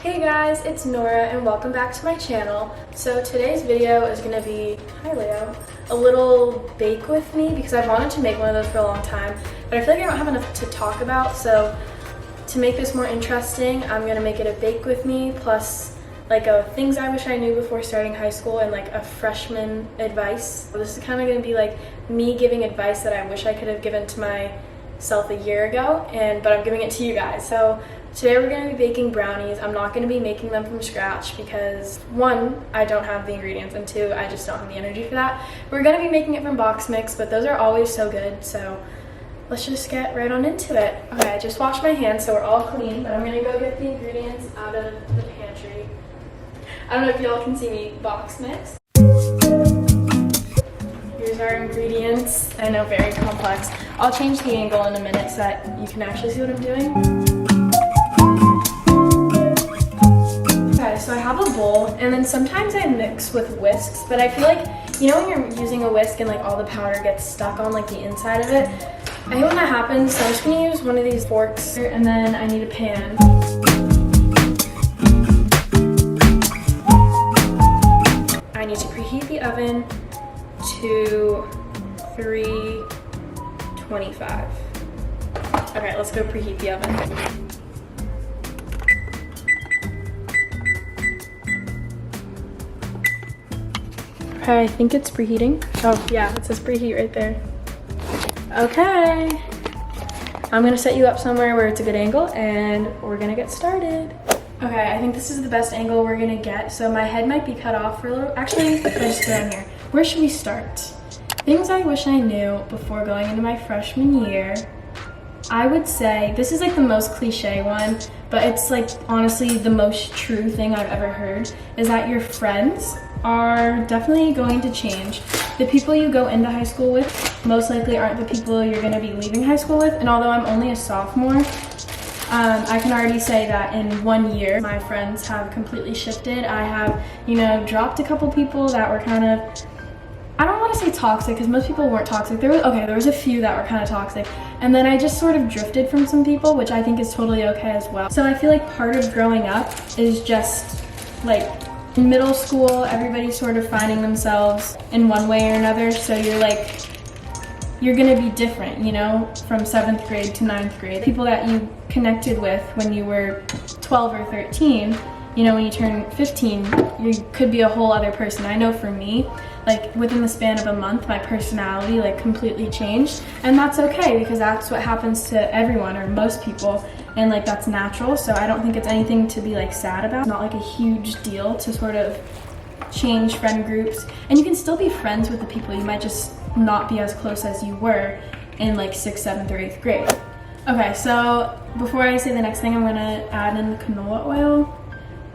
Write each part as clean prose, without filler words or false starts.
Hey guys, it's Nora and welcome back to my channel. So today's video is going to be, hi Leo, a little bake with me because I've wanted to make one of those for a long time, but I feel like I don't have enough to talk about, so to make this more interesting, I'm going to make it a bake with me plus like things I wish I knew before starting high school and like a freshman advice. So this is kind of going to be like me giving advice that I wish I could have given to myself a year ago, but I'm giving it to you guys. So today we're going to be baking brownies. I'm not going to be making them from scratch because one, I don't have the ingredients, and two, I just don't have the energy for that. We're going to be making it from box mix, but those are always so good, so let's just get right on into it. Okay, I just washed my hands so we're all clean, but I'm going to go get the ingredients out of the pantry. I don't know if y'all can see me box mix. Here's our ingredients. I know, very complex. I'll change the angle in a minute so that you can actually see what I'm doing. Okay, so I have a bowl, and then sometimes I mix with whisks, but I feel like, you know when you're using a whisk and like all the powder gets stuck on like the inside of it? I hate when that happens, so I'm just gonna use one of these forks, and then I need a pan. I need to preheat the oven to 325. Okay, let's go preheat the oven. Okay, I think it's preheating. Oh yeah, it says preheat right there. Okay, I'm gonna set you up somewhere where it's a good angle and we're gonna get started. Okay, I think this is the best angle we're gonna get. So my head might be cut off for a little. Actually, let's just go down here. Where should we start? Things I wish I knew before going into my freshman year. I would say, this is like the most cliche one, but it's like honestly the most true thing I've ever heard, is that your friends are definitely going to change. The people you go into high school with most likely aren't the people you're gonna be leaving high school with, and although I'm only a sophomore, I can already say that in 1 year, my friends have completely shifted. I have, dropped a couple people that were kind of, I don't want to say toxic because most people weren't toxic. There was a few that were kind of toxic. And then I just sort of drifted from some people, which I think is totally okay as well. So I feel like part of growing up is just like in middle school, everybody's sort of finding themselves in one way or another. So you're gonna be different, from 7th grade to 9th grade. People that you connected with when you were 12 or 13, when you turn 15, you could be a whole other person. I know for me, like within the span of a month, my personality like completely changed, and that's okay because that's what happens to everyone or most people, and like that's natural. So I don't think it's anything to be like sad about. It's not like a huge deal to sort of change friend groups, and you can still be friends with the people. You might just not be as close as you were in like 6th, 7th, or 8th grade. Okay, so before I say the next thing, I'm gonna add in the canola oil.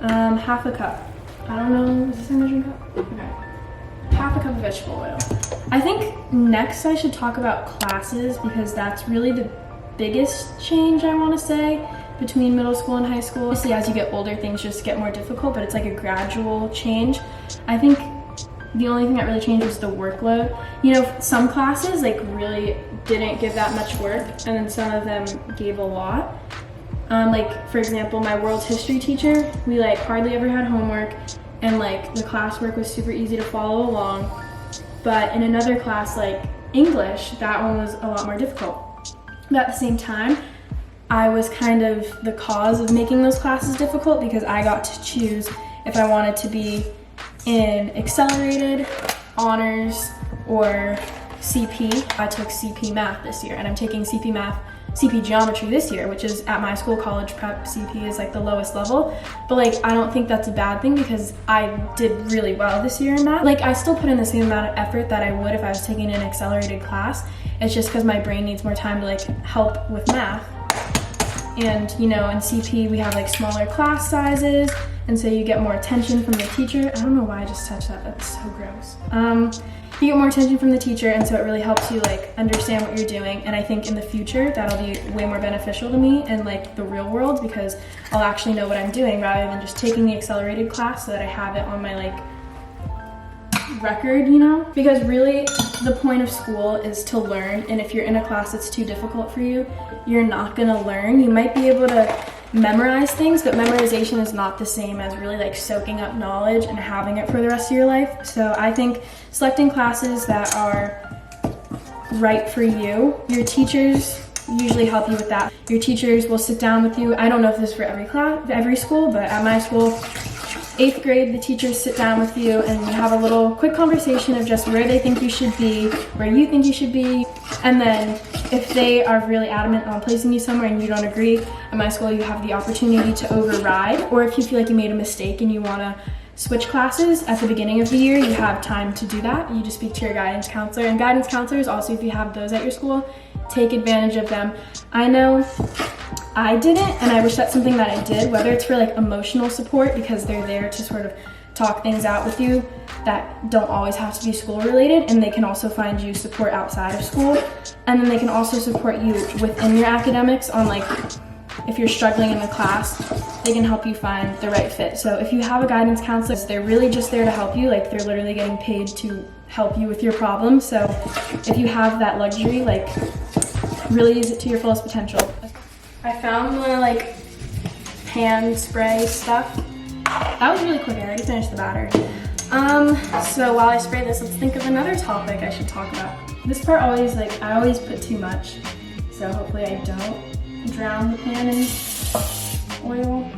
Half a cup. I don't know, is this a measuring cup? Okay. Half a cup of vegetable oil. I think next I should talk about classes because that's really the biggest change I want to say between middle school and high school. Obviously, as you get older, things just get more difficult, but it's like a gradual change. I think the only thing that really changed was the workload. Some classes like really didn't give that much work, and then some of them gave a lot. Like for example, my world history teacher, we like hardly ever had homework, and like the classwork was super easy to follow along. But in another class like English, that one was a lot more difficult. But at the same time, I was kind of the cause of making those classes difficult because I got to choose if I wanted to be in accelerated, honors, or CP. I took CP math this year, and I'm taking CP geometry this year, which is at my school, college prep. CP is like the lowest level, but like I don't think that's a bad thing because I did really well this year in math. Like I still put in the same amount of effort that I would if I was taking an accelerated class. It's just because my brain needs more time to like help with math. And in CP we have like smaller class sizes, and so you get more attention from the teacher. I don't know why I just touched that, that's so gross. You get more attention from the teacher, and so it really helps you like understand what you're doing. And I think in the future that'll be way more beneficial to me in like the real world because I'll actually know what I'm doing rather than just taking the accelerated class so that I have it on my like record, because really the point of school is to learn, and if you're in a class that's too difficult for you, you're not gonna learn. You might be able to memorize things, but memorization is not the same as really like soaking up knowledge and having it for the rest of your life. So I think selecting classes that are right for you. Your teachers usually help you with that. Your teachers will sit down with you. I don't know if this is for every school, but at my school, 8th grade, the teachers sit down with you and you have a little quick conversation of just where they think you should be, where you think you should be, and then if they are really adamant on placing you somewhere and you don't agree, at my school you have the opportunity to override, or if you feel like you made a mistake and you want to switch classes at the beginning of the year, you have time to do that. You just speak to your guidance counselor, and guidance counselors also, if you have those at your school, take advantage of them. I know I didn't, and I wish that's something that I did, whether it's for like emotional support because they're there to sort of talk things out with you that don't always have to be school related, and they can also find you support outside of school, and then they can also support you within your academics on like if you're struggling in the class, they can help you find the right fit. So if you have a guidance counselor, they're really just there to help you, like they're literally getting paid to help you with your problem. So if you have that luxury, like really use it to your fullest potential. I found the like pan spray stuff. That was really quick, I already finished the batter. So while I spray this, let's think of another topic I should talk about. This part always, like, I always put too much, so hopefully I don't drown the pan in oil.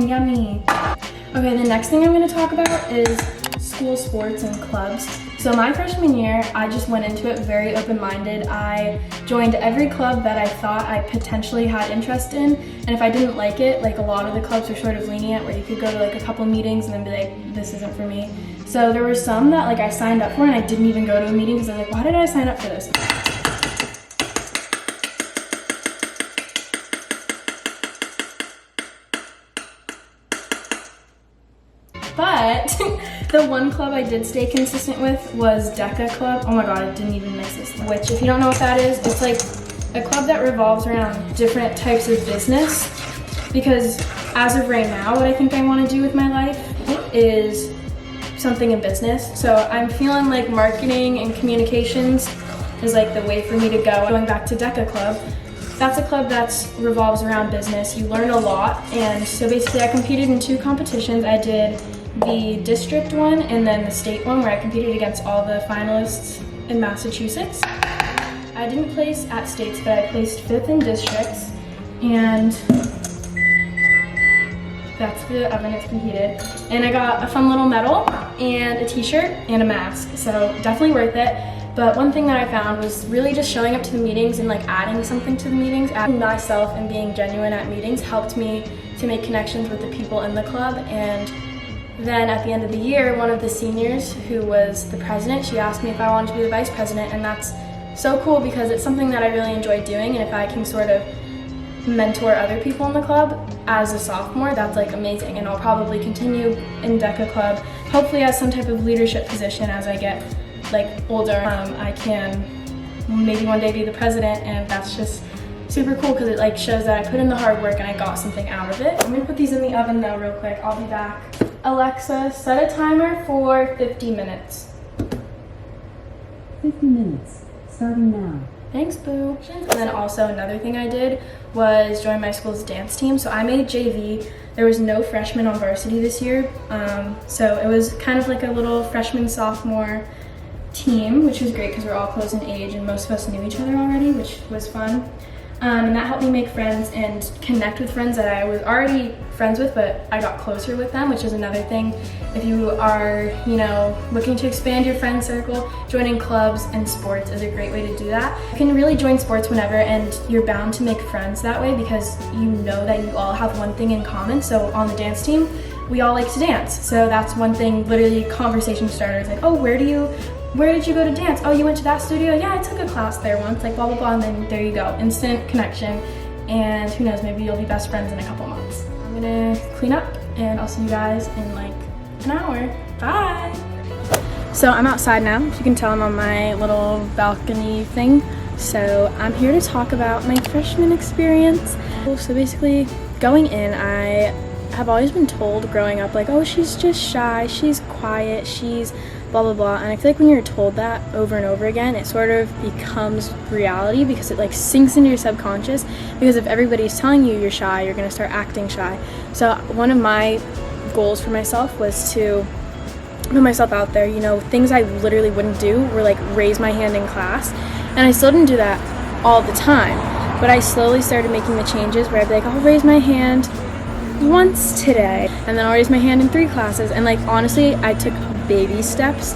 Yummy. Okay, the next thing I'm gonna talk about is school sports and clubs. So my freshman year, I just went into it very open-minded. I joined every club that I thought I potentially had interest in, and if I didn't like it, like a lot of the clubs were sort of lenient where you could go to like a couple meetings and then be like, this isn't for me. So there were some that like I signed up for and I didn't even go to a meeting because I was like, why did I sign up for this? But the one club I did stay consistent with was DECA Club. Oh my god, I didn't even miss this one. Which, if you don't know what that is, it's like a club that revolves around different types of business. Because as of right now, what I think I want to do with my life is something in business. So I'm feeling like marketing and communications is like the way for me to go. Going back to DECA Club, that's a club that revolves around business. You learn a lot, and so basically I competed in 2 competitions. I did the district one and then the state one where I competed against all the finalists in Massachusetts. I didn't place at states, but I placed 5th in districts, and that's the oven, it's preheated. And I got a fun little medal and a t-shirt and a mask, so definitely worth it. But one thing that I found was really just showing up to the meetings and like adding something to the meetings. Adding myself and being genuine at meetings helped me to make connections with the people in the club. And then at the end of the year, one of the seniors who was the president, she asked me if I wanted to be the vice president, and that's so cool because it's something that I really enjoy doing, and if I can sort of mentor other people in the club as a sophomore, that's like amazing. And I'll probably continue in DECA Club, hopefully as some type of leadership position as I get like older. I can maybe one day be the president, and that's just super cool because it like shows that I put in the hard work and I got something out of it. I'm gonna put these in the oven though real quick. I'll be back. Alexa, set a timer for 50 minutes. 50 minutes, starting now. Thanks, boo. And then also another thing I did was join my school's dance team. So I made JV. There was no freshmen on varsity this year. So it was kind of like a little freshman, sophomore team, which was great because we're all close in age and most of us knew each other already, which was fun. And that helped me make friends and connect with friends that I was already friends with, but I got closer with them, which is another thing. If you are, looking to expand your friend circle, joining clubs and sports is a great way to do that. You can really join sports whenever, and you're bound to make friends that way because you know that you all have one thing in common. So on the dance team, we all like to dance. So that's one thing, literally conversation starters, like, oh, where did you go to dance? Oh, you went to that studio? Yeah, I took a class there once, like blah, blah, blah, and then there you go. Instant connection, and who knows, maybe you'll be best friends in a couple months. I'm gonna clean up, and I'll see you guys in like an hour. Bye! So I'm outside now. If you can tell, I'm on my little balcony thing. So I'm here to talk about my freshman experience. So basically, going in, I have always been told growing up, like, oh, she's just shy, she's quiet, she's blah blah blah. And I feel like when you're told that over and over again, it sort of becomes reality because it like sinks into your subconscious, because if everybody's telling you you're shy, you're gonna start acting shy. So one of my goals for myself was to put myself out there. You know, things I literally wouldn't do were like raise my hand in class, and I still didn't do that all the time, but I slowly started making the changes where I'd be like, I'll raise my hand once today, and then I'll raise my hand in 3 classes. And like honestly, I took baby steps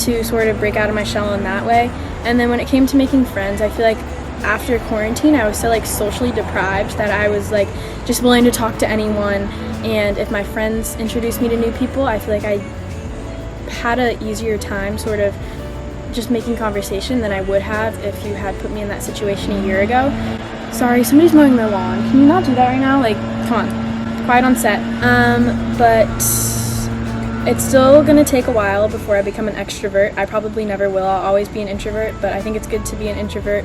to sort of break out of my shell in that way. And then when it came to making friends, I feel like after quarantine I was so like socially deprived that I was like just willing to talk to anyone, and if my friends introduced me to new people, I feel like I had an easier time sort of just making conversation than I would have if you had put me in that situation a year ago. Sorry, somebody's mowing their lawn. Can you not do that right now? Like, come on, quiet on set. But it's still gonna take a while before I become an extrovert. I probably never will. I'll always be an introvert, but I think it's good to be an introvert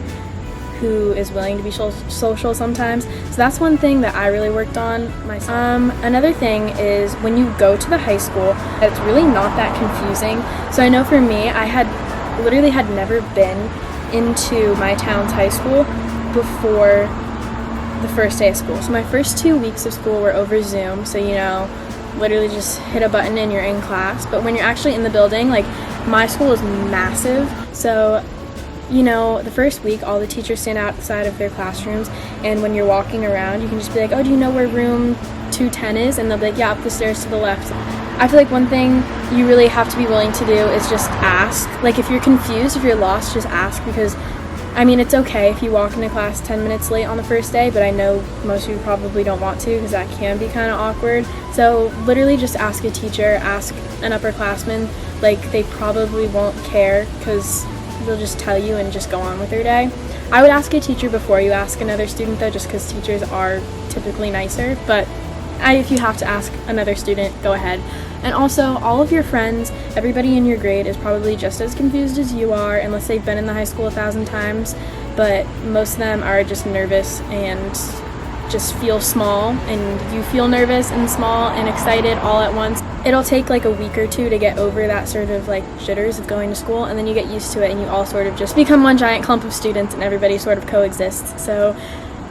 who is willing to be social sometimes. So that's one thing that I really worked on myself. Another thing is when you go to the high school, it's really not that confusing. So I know for me, I literally had never been into my town's high school before the first day of school. So my first 2 weeks of school were over Zoom, so you know, literally just hit a button and you're in class. But when you're actually in the building, like my school is massive, so you know, the first week all the teachers stand outside of their classrooms, and when you're walking around you can just be like, oh, do you know where room 210 is? And they'll be like, yeah, up the stairs to the left. I feel like one thing you really have to be willing to do is just ask. Like if you're confused, if you're lost, just ask, because I mean, it's okay if you walk into class 10 minutes late on the first day, but I know most of you probably don't want to because that can be kind of awkward. So literally just ask a teacher, ask an upperclassman. Like they probably won't care because they'll just tell you and just go on with their day. I would ask a teacher before you ask another student though, just because teachers are typically nicer, but if you have to ask another student, go ahead. And also, all of your friends, everybody in your grade is probably just as confused as you are, unless they've been in the high school 1,000 times, but most of them are just nervous and just feel small, and you feel nervous and small and excited all at once. It'll take like a week or 2 to get over that sort of like jitters of going to school, and then you get used to it and you all sort of just become one giant clump of students and everybody sort of coexists. So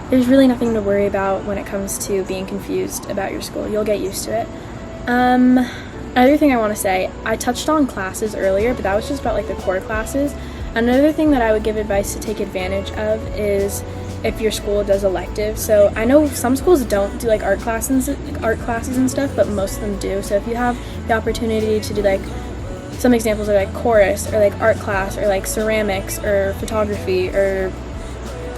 there's really nothing to worry about when it comes to being confused about your school. You'll get used to it. Another thing I want to say, I touched on classes earlier, but that was just about like the core classes. Another thing that I would give advice to take advantage of is if your school does electives. So I know some schools don't do like art classes and stuff, but most of them do. So if you have the opportunity to do like, some examples are like chorus or like art class or like ceramics or photography or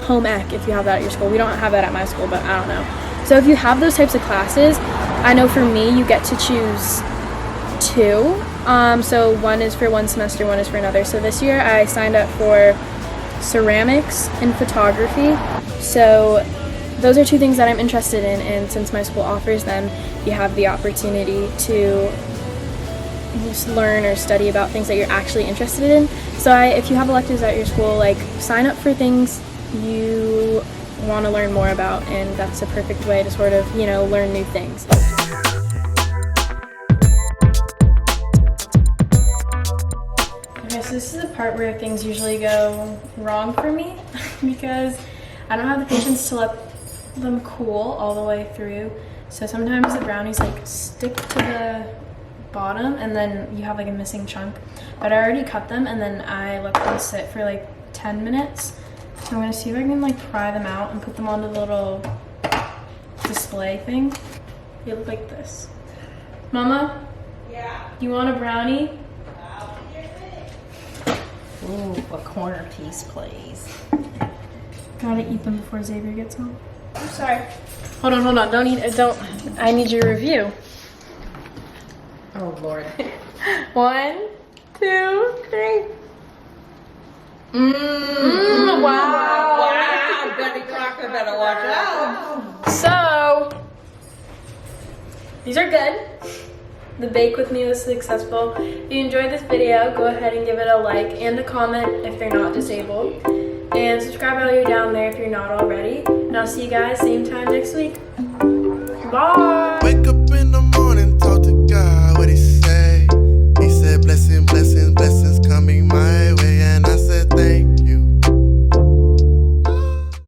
home ec, if you have that at your school. We don't have that at my school, but I don't know. So if you have those types of classes, I know for me you get to choose 2. So one is for one semester, one is for another. So this year I signed up for ceramics and photography. So those are 2 things that I'm interested in, and since my school offers them, you have the opportunity to just learn or study about things that you're actually interested in. So if you have electives at your school, like sign up for things you want to learn more about, and that's a perfect way to sort of, you know, learn new things. Okay, so this is the part where things usually go wrong for me because I don't have the patience to let them cool all the way through. So sometimes the brownies like stick to the bottom and then you have like a missing chunk. But I already cut them and then I let them sit for like 10 minutes. So I'm gonna see if I can like pry them out and put them on the little display thing. They look like this. Mama? Yeah? You want a brownie? Ooh, a corner piece, please. Gotta eat them before Xavier gets home. I'm sorry. Hold on. Don't eat it. Don't. I need your review. Oh, Lord. 1, 2, 3. Wow. Wow. Betty Crocker better watch out. So, these are good. The bake with me was successful. If you enjoyed this video, go ahead and give it a like and a comment if you're not disabled. And subscribe while you're down there if you're not already. And I'll see you guys same time next week. Bye!